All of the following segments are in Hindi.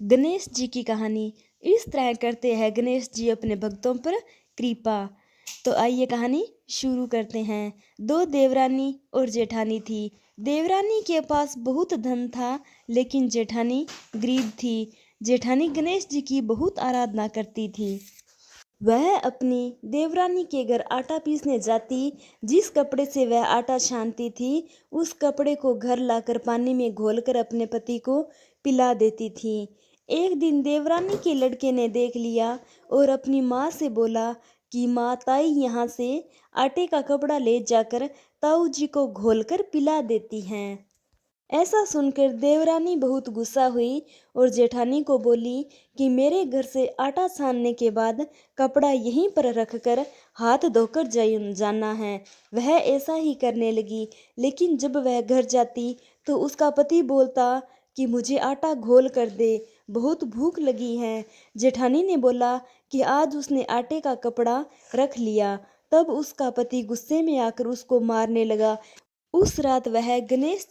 गणेश जी की कहानी इस तरह करते हैं गणेश जी अपने भक्तों पर कृपा। तो आइए कहानी शुरू करते हैं। दो देवरानी और जेठानी थी। देवरानी के पास बहुत धन था, लेकिन जेठानी गरीब थी। जेठानी गणेश जी की बहुत आराधना करती थी। वह अपनी देवरानी के घर आटा पीसने जाती। जिस कपड़े से वह आटा छानती थी, उस कपड़े को घर लाकर पानी में घोलकर अपने पति को पिला देती थी। एक दिन देवरानी के लड़के ने देख लिया और अपनी माँ से बोला कि माँ, ताई यहाँ से आटे का कपड़ा ले जाकर ताऊ जी को घोलकर पिला देती हैं। ऐसा सुनकर देवरानी बहुत गुस्सा हुई और जेठानी को बोली कि मेरे घर से आटा छानने के बाद कपड़ा यहीं पर रखकर हाथ धोकर जाना है। वह ऐसा ही करने लगी, लेकिन जब वह घर जाती तो उसका पति बोलता कि मुझे आटा घोल कर दे, बहुत भूख लगी है। जेठानी ने बोला कि आज उसने आटे का कपड़ा रख लिया। तब उसका पति गुस्से में आकर उसको मारने लगा। उस रात वह गणेश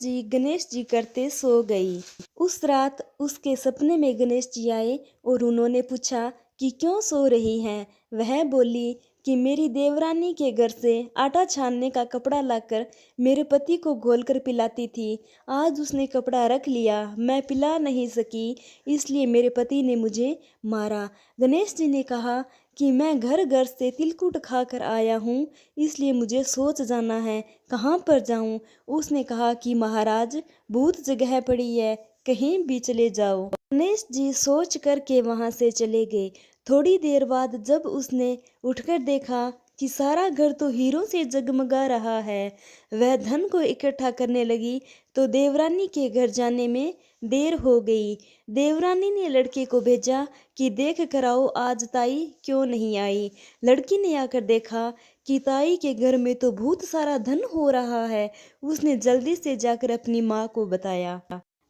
जी करते सो गई। उस रात उसके सपने में गणेश जी आए और उन्होंने पूछा कि क्यों सो रही हैं। वह बोली कि मेरी देवरानी के घर से आटा छानने का कपड़ा लाकर मेरे पति को घोलकर पिलाती थी। आज उसने कपड़ा रख लिया, मैं पिला नहीं सकी, इसलिए मेरे पति ने मुझे मारा। गणेश जी ने कहा कि मैं घर घर से तिलकुट खाकर आया हूँ, इसलिए मुझे सोच जाना है, कहाँ पर जाऊँ। उसने कहा कि महाराज, बहुत जगह पड़ी है, कहीं भी चले जाओ। गणेश जी सोच करके वहां से चले गए। थोड़ी देर बाद जब उसने उठकर देखा कि सारा घर तो हीरों से जगमगा रहा है, वह धन को इकट्ठा करने लगी तो देवरानी के घर जाने में देर हो गई। देवरानी ने लड़के को भेजा कि देख कर आओ आज ताई क्यों नहीं आई। लड़की ने आकर देखा कि ताई के घर में तो बहुत सारा धन हो रहा है। उसने जल्दी से जाकर अपनी माँ को बताया।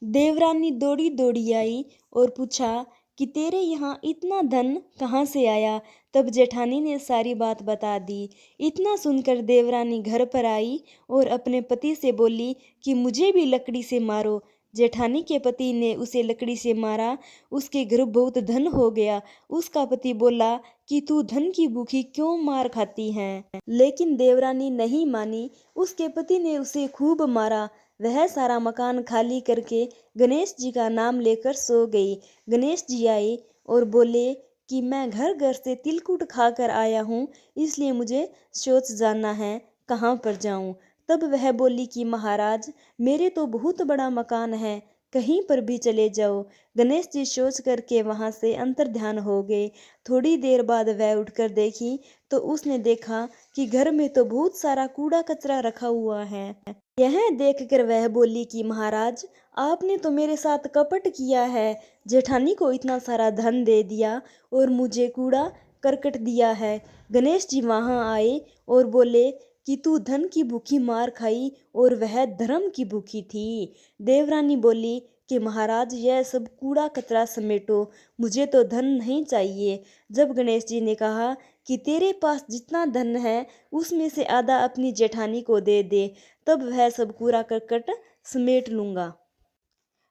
देवरानी दौड़ी दौड़ी आई और पूछा कि तेरे यहाँ इतना धन कहाँ से आया। तब जेठानी ने सारी बात बता दी। इतना सुनकर देवरानी घर पर आई और अपने पति से बोली कि मुझे भी लकड़ी से मारो। जेठानी के पति ने उसे लकड़ी से मारा। उसके घर बहुत धन हो गया। उसका पति बोला कि तू धन की भूखी क्यों मार खाती है, लेकिन देवरानी नहीं मानी। उसके पति ने उसे खूब मारा। वह सारा मकान खाली करके गणेश जी का नाम लेकर सो गई। गणेश जी आए और बोले कि मैं घर घर से तिलकुट खाकर आया हूँ, इसलिए मुझे सोच जाना है, कहाँ पर जाऊँ। तब वह बोली कि महाराज, मेरे तो बहुत बड़ा मकान है, कहीं पर भी चले जाओ। गणेश जी सोच करके वहां से अंतर्ध्यान हो गए। थोड़ी देर बाद वह उठकर देखी तो उसने देखा कि घर में तो बहुत सारा कूड़ा कचरा रखा हुआ है। यह देखकर वह बोली कि महाराज, आपने तो मेरे साथ कपट किया है। जेठानी को इतना सारा धन दे दिया और मुझे कूड़ा करकट दिया है। गणेश जी वहां आए और बोले कि तू धन की भूखी मार खाई और वह धर्म की भूखी थी। देवरानी बोली कि महाराज, यह सब कूड़ा कचरा समेटो, मुझे तो धन नहीं चाहिए। जब गणेश जी ने कहा कि तेरे पास जितना धन है उसमें से आधा अपनी जेठानी को दे दे, तब वह सब कूड़ा करकट समेट लूंगा।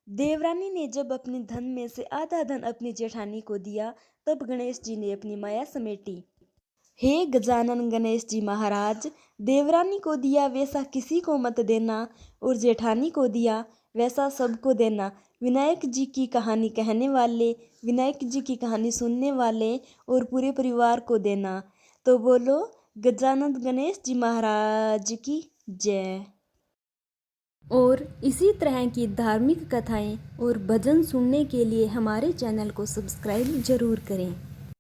देवरानी ने जब अपने धन में से आधा धन अपनी जेठानी को दिया, तब गणेश जी ने अपनी माया समेटी। हे गजानन गणेश जी महाराज, देवरानी को दिया वैसा किसी को मत देना और जेठानी को दिया वैसा सबको देना। विनायक जी की कहानी कहने वाले, विनायक जी की कहानी सुनने वाले और पूरे परिवार को देना। तो बोलो गजानन गणेश जी महाराज की जय। और इसी तरह की धार्मिक कथाएं और भजन सुनने के लिए हमारे चैनल को सब्सक्राइब जरूर करें।